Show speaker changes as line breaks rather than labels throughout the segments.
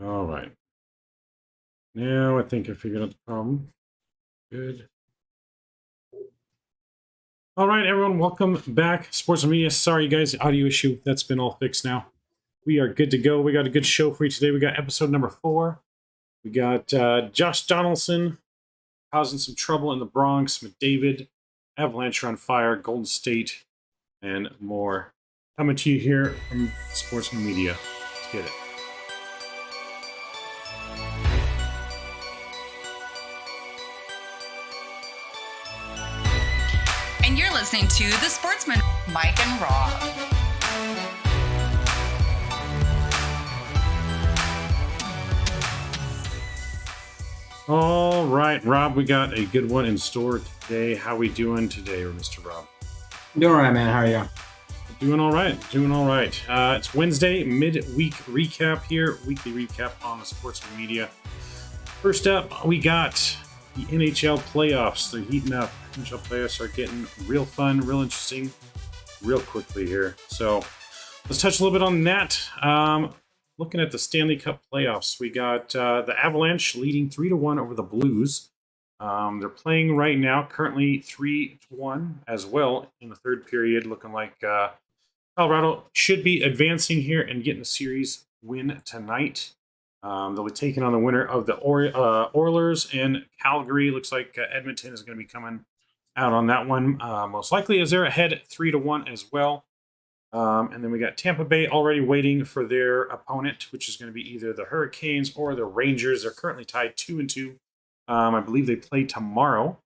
All right. Now I think I figured out the problem. Good. All right, everyone. Welcome back. Sportsmen Media. Sorry, guys. Audio issue. That's been all fixed now. We are good to go. We got a good show for you today. We got episode number 4. We got Josh Donaldson causing some trouble in the Bronx. McDavid. Avalanche are on fire. Golden State. And more. Coming to you here from Sportsmen Media. Let's get it.
And you're listening to The Sportsmen, Mike and Rob.
All right, Rob, we got a good one in store today. How we doing today, Mr. Rob?
Doing all right, man. How are you?
Doing all right. Doing all right. It's Wednesday, midweek recap here. Weekly recap on the Sportsmen Media. First up, we got the NHL playoffs. They're heating up. NHL playoffs are getting real fun, real interesting, real quickly here. So let's touch a little bit on that. Looking at the Stanley Cup playoffs, we got the Avalanche leading 3-1 over the Blues. They're playing right now, currently 3-1 as well in the third period, looking like Colorado should be advancing here and getting the series win tonight. They'll be taking on the winner of the Oilers and Calgary. Looks like Edmonton is going to be coming out on that one, most likely, as they're ahead 3-1 as well. And then we got Tampa Bay already waiting for their opponent, which is going to be either the Hurricanes or the Rangers. They're currently tied 2-2. I believe they play tomorrow.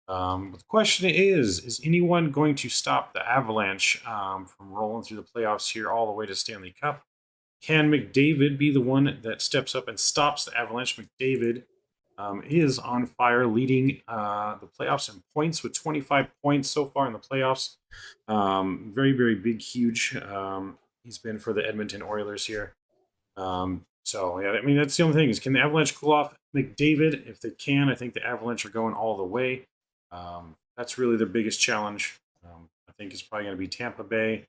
But the question is anyone going to stop the Avalanche from rolling through the playoffs here all the way to Stanley Cup? Can McDavid be the one that steps up and stops the Avalanche? McDavid is on fire, leading the playoffs in points with 25 points so far in the playoffs. Very, very big, huge. He's been for the Edmonton Oilers here. So, yeah, I mean, that's the only thing is, can the Avalanche cool off McDavid? If they can, I think the Avalanche are going all the way. That's really their biggest challenge. I think it's probably going to be Tampa Bay.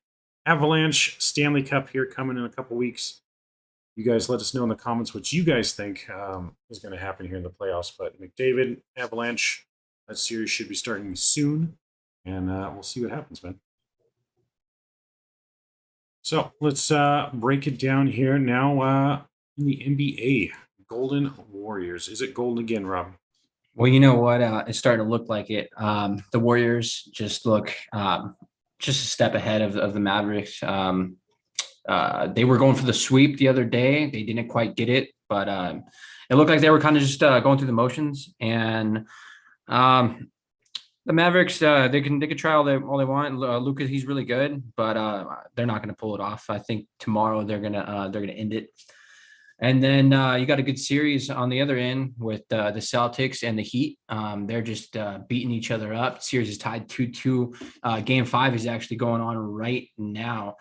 Avalanche Stanley Cup here coming in a couple weeks. You guys let us know in the comments what you guys think is going to happen here in the playoffs. But McDavid, Avalanche, that series should be starting soon. And we'll see what happens, man. So let's break it down here now in the NBA. Golden Warriors. Is it golden again, Rob?
Well, you know what? It's starting to look like it. The Warriors just look just a step ahead of the Mavericks. They were going for the sweep the other day. They didn't quite get it, but it looked like they were kind of just going through the motions. And the Mavericks, they can try all they want. Luka, he's really good, but they're not going to pull it off. I think tomorrow they're gonna end it. And then you got a good series on the other end with the Celtics and the Heat. They're just beating each other up. Series is tied 2-2. Game 5 is actually going on right now.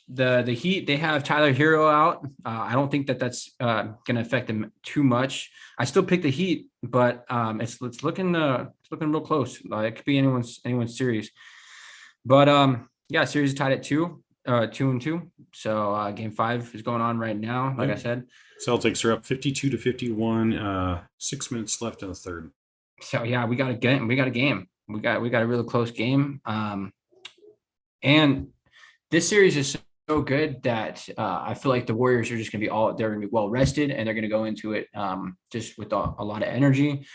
The Heat, they have Tyler Hero out. I don't think that's going to affect them too much. I still pick the Heat, but it's looking real close. It could be anyone's series. But yeah, series is tied at 2-2. So game 5 is going on right now. Like I said,
Celtics are up 52-51. 6 minutes left in the third.
So yeah, we got a game. We got a really close game. And this series is so good that I feel like the Warriors are just going to they're going to be well rested, and they're going to go into it just with a lot of energy.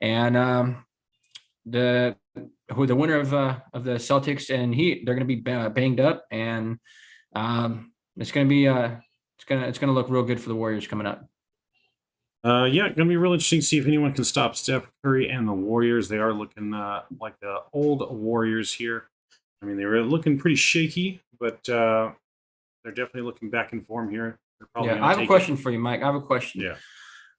And the winner of the Celtics and Heat, they're going to be banged up, and it's going to be it's going to look real good for the Warriors coming up.
Yeah, going to be real interesting to see if anyone can stop Steph Curry and the Warriors. They are looking like the old Warriors here. I mean, they were looking pretty shaky, but they're definitely looking back in form here.
Yeah, I have a question for you, Mike. I have a question.
Yeah.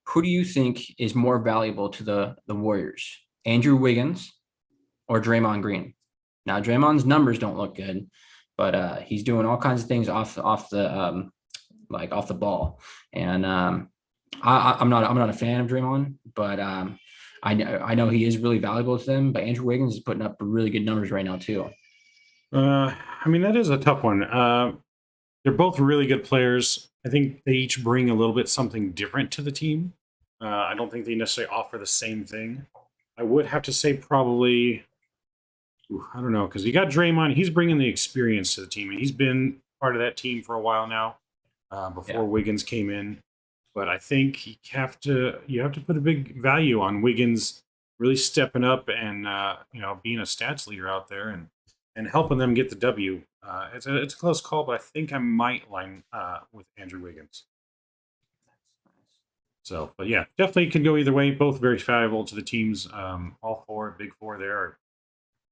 Who do you think is more valuable to the Warriors? Andrew Wiggins or Draymond Green? Now, Draymond's numbers don't look good, but he's doing all kinds of things off the ball. And I'm not a fan of Draymond, but I know he is really valuable to them. But Andrew Wiggins is putting up really good numbers right now too.
I mean, that is a tough one. They're both really good players. I think they each bring a little bit something different to the team. I don't think they necessarily offer the same thing. I would have to say probably, I don't know, because you got Draymond. He's bringing the experience to the team, and he's been part of that team for a while now. Before
Yeah.
Wiggins came in, but I think you have to put a big value on Wiggins really stepping up and being a stats leader out there and helping them get the W. It's a close call, but I think I might line with Andrew Wiggins. So, but yeah, definitely can go either way. Both very valuable to the teams. All four, big four there.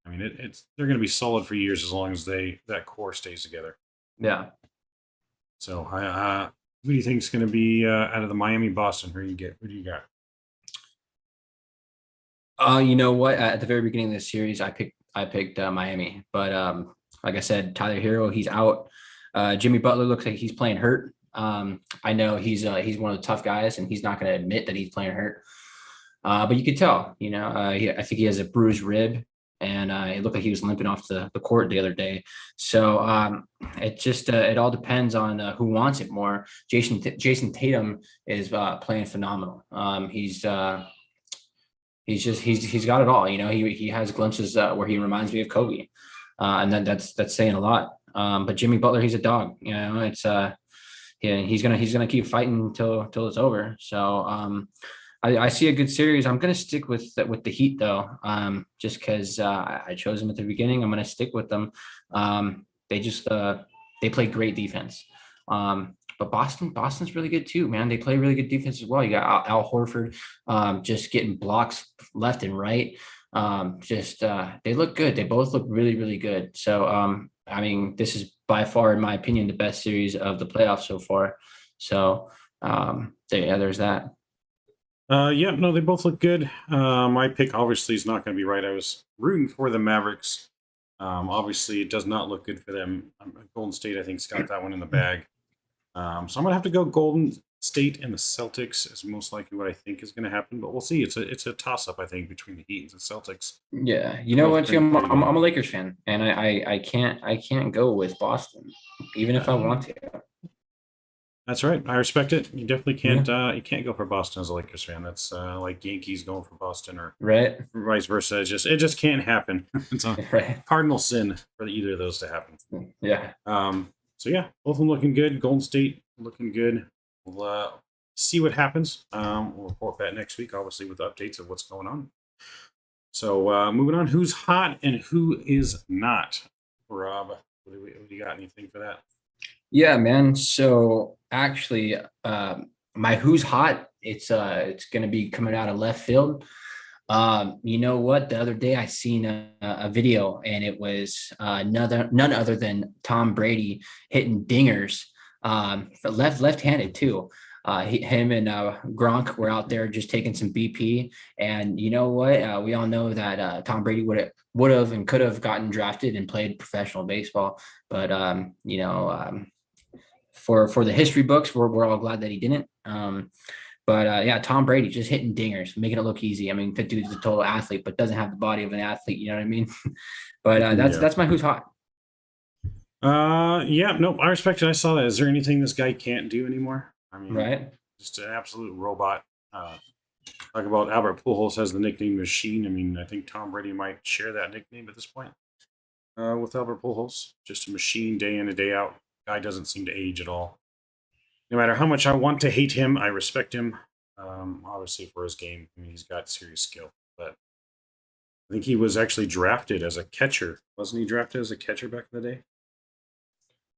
I mean, it's they're going to be solid for years as long as that core stays together.
Yeah.
So, who do you think is going to be out of the Miami Boston? Who do you got?
You know what? At the very beginning of the series, I picked Miami, but like I said, Tyler Hero, he's out. Jimmy Butler looks like he's playing hurt. I know he's one of the tough guys, and he's not going to admit that he's playing hurt. But you could tell, I think he has a bruised rib, and it looked like he was limping off the court the other day. So it all depends on who wants it more. Jason Tatum is playing phenomenal. He's got it all. He has glimpses where he reminds me of Kobe, and then that's saying a lot. But Jimmy Butler, he's a dog. It's yeah, he's gonna keep fighting till it's over. So I see a good series. I'm gonna stick with the Heat though, just because I chose them at the beginning. I'm gonna stick with them. They play great defense. But Boston's really good too, man. They play really good defense as well. You got Al Horford, just getting blocks left and right. They look good. They both look really, really good. So, I mean, this is by far, in my opinion, the best series of the playoffs so far. So, there's that.
Yeah, no, they both look good. My pick obviously is not going to be right. I was rooting for the Mavericks. Obviously, it does not look good for them. Golden State, I think, has got that one in the bag. So I'm gonna have to go Golden State and the Celtics is most likely what I think is going to happen, but we'll see. It's a toss up, I think, between the Heat and the Celtics.
Yeah, you know
Both
what? Too,
pretty pretty
I'm
good.
a Lakers fan, and I can't go with Boston, even if I
Uh,
want to.
that's right. I respect it. You definitely
Yeah.
can't go for Boston as a Lakers fan. That's like Yankees going for Boston or
Right.
vice versa. It just can't happen. It's a
Right.
cardinal sin for either of those to happen.
Yeah.
So yeah, both of them looking good. Golden State looking good. We'll see what happens. We'll report back next week, obviously, with updates of what's going on. So moving on, who's hot and who is not? Rob, what do you got? Anything for that?
Yeah, man. So actually, my who's hot, it's gonna be coming out of left field. You know what? The other day I seen a video, and it was none other than Tom Brady hitting dingers, left-handed too. Him and Gronk were out there just taking some BP, and you know what? We all know that Tom Brady would have and could have gotten drafted and played professional baseball, but for the history books, we're all glad that he didn't. But yeah, Tom Brady just hitting dingers, making it look easy. I mean, the dude's a total athlete, but doesn't have the body of an athlete. You know what I mean? But that's
Yeah.
that's my who's hot.
Yeah, nope, I respect it. I saw that. Is there anything this guy can't do anymore? I mean,
Right?
just an absolute robot. Talk about Albert Pujols has the nickname Machine. I mean, I think Tom Brady might share that nickname at this point with Albert Pujols. Just a machine day in and day out. Guy doesn't seem to age at all. No matter how much I want to hate him, I respect him. Obviously for his game. I mean, he's got serious skill. But I think he was actually drafted as a catcher. Wasn't he drafted as a catcher back in the day?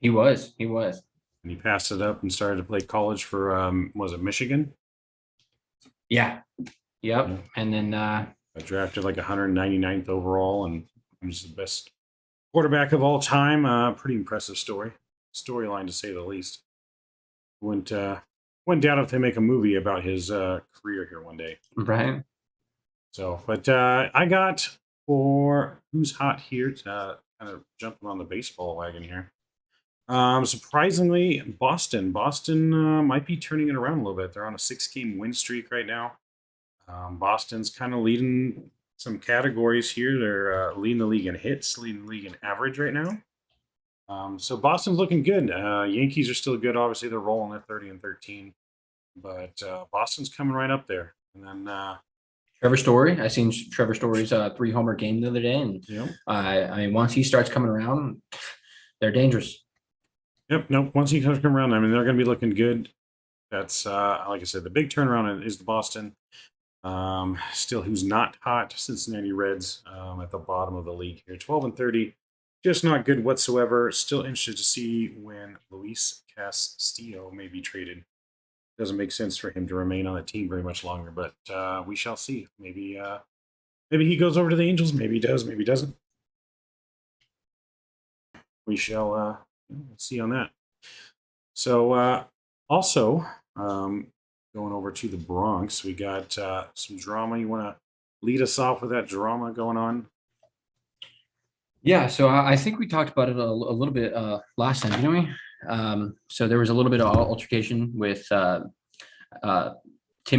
He was. He was.
And he passed it up and started to play college for was it Michigan?
Yeah. Yep.
Yeah.
And then
Got drafted like 199th overall, and he was the best quarterback of all time. Pretty impressive storyline to say the least. Wouldn't doubt if they make a movie about his career here one day.
right.
So, but I got for who's hot here to kind of jumping on the baseball wagon here. Surprisingly, Boston. Boston might be turning it around a little bit. They're on a 6-game win streak right now. Boston's kind of leading some categories here. They're leading the league in hits, leading the league in average right now. So Boston's looking good. Yankees are still good. Obviously, they're rolling at 30-13, but Boston's coming right up there. And then,
Trevor Story, I seen Trevor Story's 3-homer game the other day, and
you know,
I mean, once he starts coming around, they're dangerous.
yep, nope. Once he comes come around, I mean, they're going to be looking good. That's like I said, the big turnaround is the Boston. Still, who's not hot? Cincinnati Reds at the bottom of the league here, 12-30, just not good whatsoever. Still interested to see when Luis Castillo may be traded. Doesn't make sense for him to remain on the team very much longer, but we shall see. Maybe he goes over to the Angels. Maybe he does. Maybe he doesn't. We shall see on that. So also going over to the Bronx, we got some drama. You want to lead us off with that drama going on?
Yeah, so I think we talked about it a little bit last time, didn't we? So there was a little bit of altercation with Tim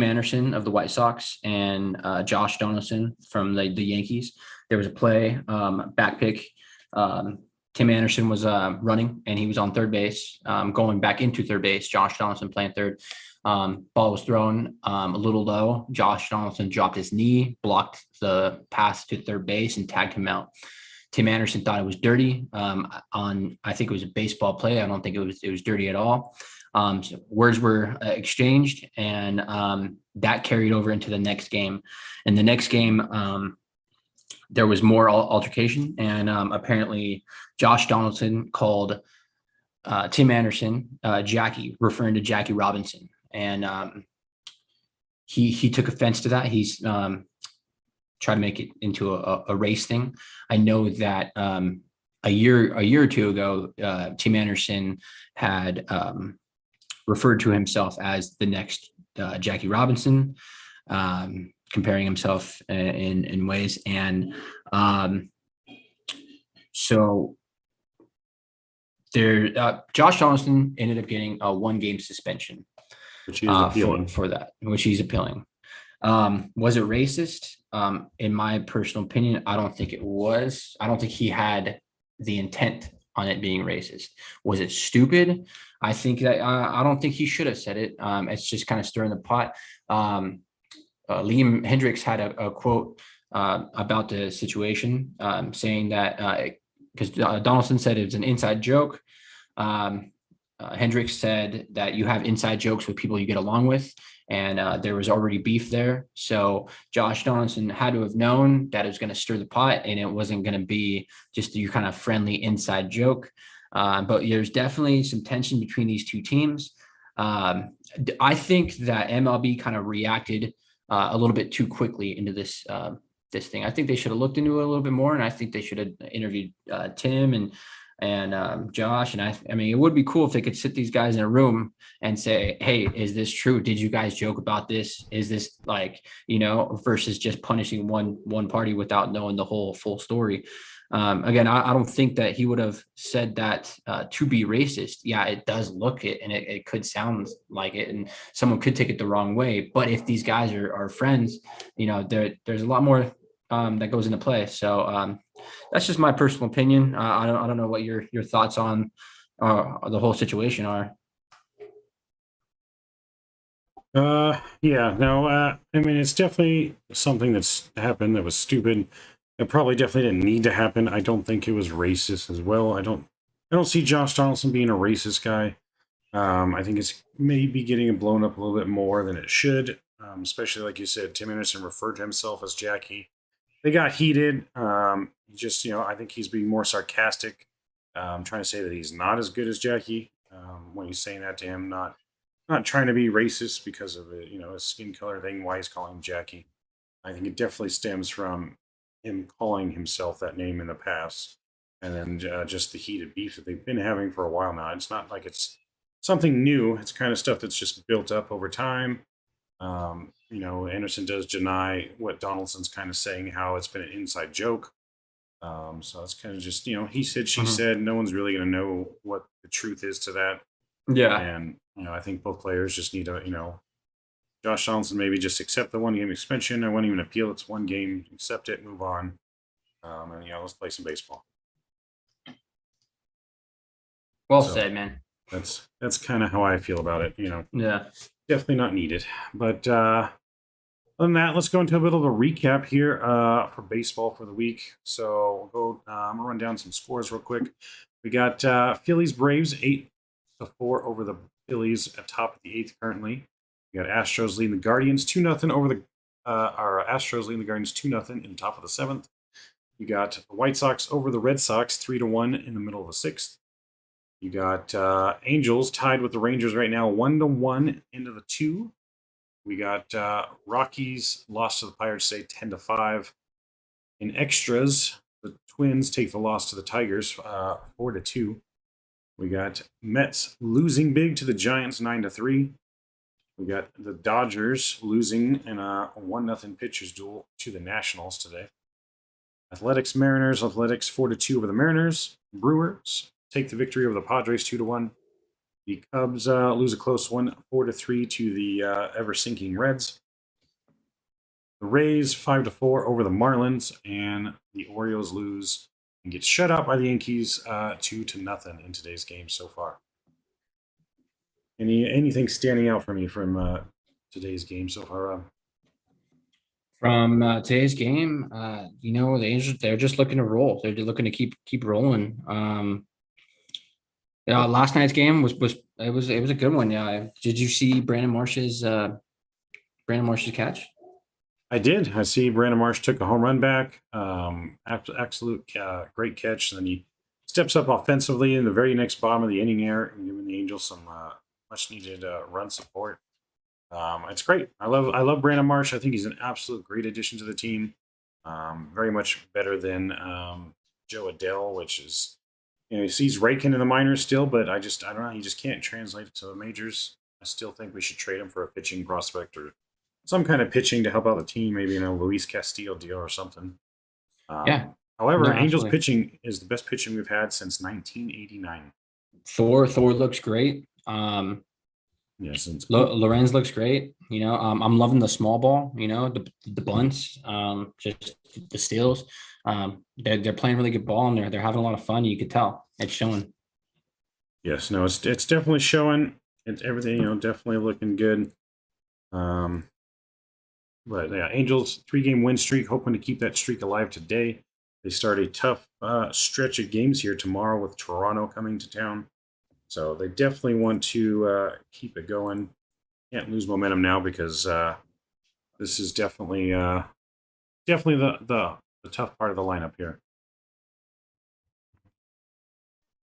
Anderson of the White Sox and Josh Donaldson from the Yankees. There was a play, back pick. Tim Anderson was running and he was on third base, going back into third base. Josh Donaldson playing third. Ball was thrown a little low. Josh Donaldson dropped his knee, blocked the pass to third base, and tagged him out. Tim Anderson thought it was dirty. I think it was a baseball play. I don't think it was dirty at all. So words were exchanged, and that carried over into the next game. In the next game, there was more altercation, and apparently Josh Donaldson called Tim Anderson Jackie, referring to Jackie Robinson, and he took offense to that. He's trying to make it into a race thing. I know that a year or two ago, Tim Anderson had referred to himself as the next Jackie Robinson, comparing himself in ways. And so there, Josh Donaldson ended up getting a 1-game suspension,
Which he is appealing.
for that, which he's appealing. Was it racist? In my personal opinion, I don't think it was. I don't think he had the intent on it being racist. Was it stupid? I think that I don't think he should have said it. It's just kind of stirring the pot. Liam Hendricks had a quote about the situation, saying that because Donaldson said it was an inside joke. Hendricks said that you have inside jokes with people you get along with, and there was already beef there. So Josh Donaldson had to have known that it was going to stir the pot, and it wasn't going to be just your kind of friendly inside joke. But there's definitely some tension between these two teams. I think that MLB kind of reacted a little bit too quickly into this thing. I think they should have looked into it a little bit more, and I think they should have interviewed Tim and Josh. And I mean, it would be cool if they could sit these guys in a room and say, hey, is this true? Did you guys joke about this? Is this versus just punishing one party without knowing the whole full story. Again, I don't think that he would have said that to be racist. Yeah, it does look it, and it could sound like it, and someone could take it the wrong way. But if these guys are friends, there's a lot more that goes into play. So that's just my personal opinion. I don't know what your thoughts on the whole situation are.
Yeah, no, I mean, it's definitely something that's happened that was stupid. It probably definitely didn't need to happen. I don't think it was racist as well. I don't see Josh Donaldson being a racist guy. I think it's maybe getting blown up a little bit more than it should. Especially like you said, Tim Anderson referred to himself as Jackie. They got heated. I think he's being more sarcastic, trying to say that he's not as good as Jackie when he's saying that to him. Not trying to be racist because of a skin color thing. Why he's calling him Jackie. I think it definitely stems from him calling himself that name in the past, and then just the heated beef that they've been having for a while now. It's not like it's something new. It's kind of stuff that's just built up over time. Anderson does deny what Donaldson's kind of saying, how it's been an inside joke. So it's kind of just, he said, she said. No one's really going to know what the truth is to that.
Yeah.
And, I think both players just need to, Josh Donaldson maybe just accept the 1-game suspension. I won't even appeal. It's 1 game. Accept it, move on. And let's play some baseball.
Well
So
said, man.
that's kind of how I feel about it.
Yeah.
Definitely not needed. But other than that, let's go into a bit of a recap here for baseball for the week. So we'll go. I'm gonna run down some scores real quick. We got Phillies Braves 8-4 over the Phillies at top of the eighth currently. We got Astros leading the Guardians 2-0 over the our Astros leading the Guardians 2-0 in the top of the seventh. You got the White Sox over the Red Sox 3-1 in the middle of the sixth. You got Angels tied with the Rangers right now 1-1 into the two. We got Rockies lost to the Pirates today 10-5. In extras, the Twins take the loss to the Tigers 4-2. We got Mets losing big to the Giants 9-3. We got the Dodgers losing in a 1-0 pitchers duel to the Nationals today. Athletics 4-2 over the Mariners. Brewers take the victory over the Padres 2-1. The Cubs lose a close one 4-3 to the ever sinking Reds. The Rays 5-4 over the Marlins, and the Orioles lose and get shut out by the Yankees 2-0 in today's game so far. Anything standing out for me from today's game so far, Rob?
From today's game, the Angels, they're just looking to roll. They're looking to keep rolling. Last night's game was a good one. Yeah, did you see Brandon Marsh's catch?
I did. I see Brandon Marsh took a home run back. Absolute great catch. And then he steps up offensively in the very next bottom of the inning here and giving the Angels some much needed run support. It's great. I love Brandon Marsh. I think he's an absolute great addition to the team. Very much better than Joe Adele, which is, he's raking in the minors still, but I don't know. He just can't translate it to the majors. I still think we should trade him for a pitching prospect or some kind of pitching to help out the team, maybe in a Luis Castillo deal or something.
Yeah.
However,
No,
Angels
absolutely.
pitching is the best pitching we've had since 1989.
Thor looks great.
Yeah, since
Lorenz looks great. I'm loving the small ball. The bunts, just the steals. They're playing really good ball, and they're having a lot of fun. You could tell it's showing.
yes, no, it's definitely showing. It's everything, definitely looking good. But yeah, Angels 3-game win streak, hoping to keep that streak alive today. They start a tough stretch of games here tomorrow with Toronto coming to town. So they definitely want to keep it going. Can't lose momentum now because this is definitely the tough part of the lineup here.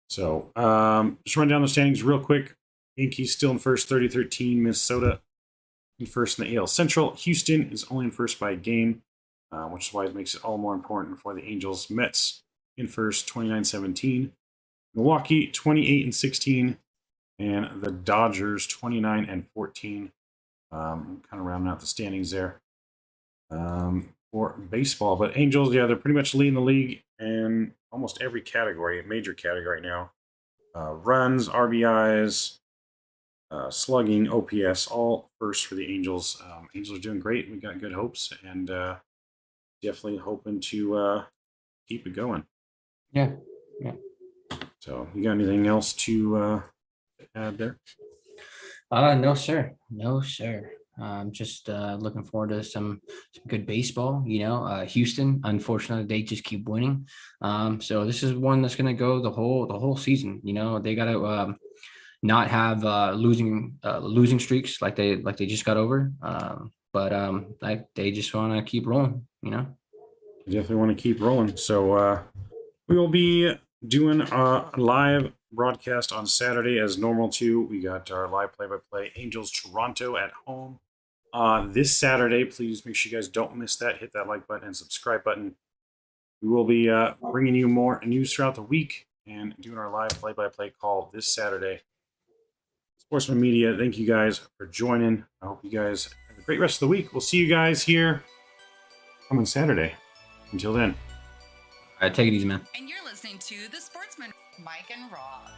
So just run down the standings real quick. Yankees still in first, 30-13. Minnesota in first in the AL Central. Houston is only in first by a game, which is why it makes it all more important for the Angels. Mets in first, 29-17. Milwaukee 28-16, and the Dodgers 29-14. Kind of rounding out the standings there for baseball. But Angels, yeah, they're pretty much leading the league in almost every category, major category right now. Runs, RBIs, slugging, OPS, all first for the Angels. Angels are doing great. We got good hopes, and definitely hoping to keep it going.
Yeah.
So, you got anything else to add there?
No, sir. Just looking forward to some good baseball. Houston, unfortunately, they just keep winning. So this is one that's going to go the whole season. They got to not have losing streaks like they just got over. But they just want to keep rolling.
I definitely want to keep rolling. So we will be doing a live broadcast on Saturday as normal too. We got our live play-by-play Angels Toronto at home this Saturday. Please make sure you guys don't miss that. Hit that like button and subscribe button. We will be bringing you more news throughout the week and doing our live play-by-play call this Saturday. Sportsmen Media, thank you guys for joining. I hope you guys have a great rest of the week. We'll see you guys here coming Saturday. Until then.
All right, take it easy, man.
And you're listening to The Sportsman, Mike and Rob.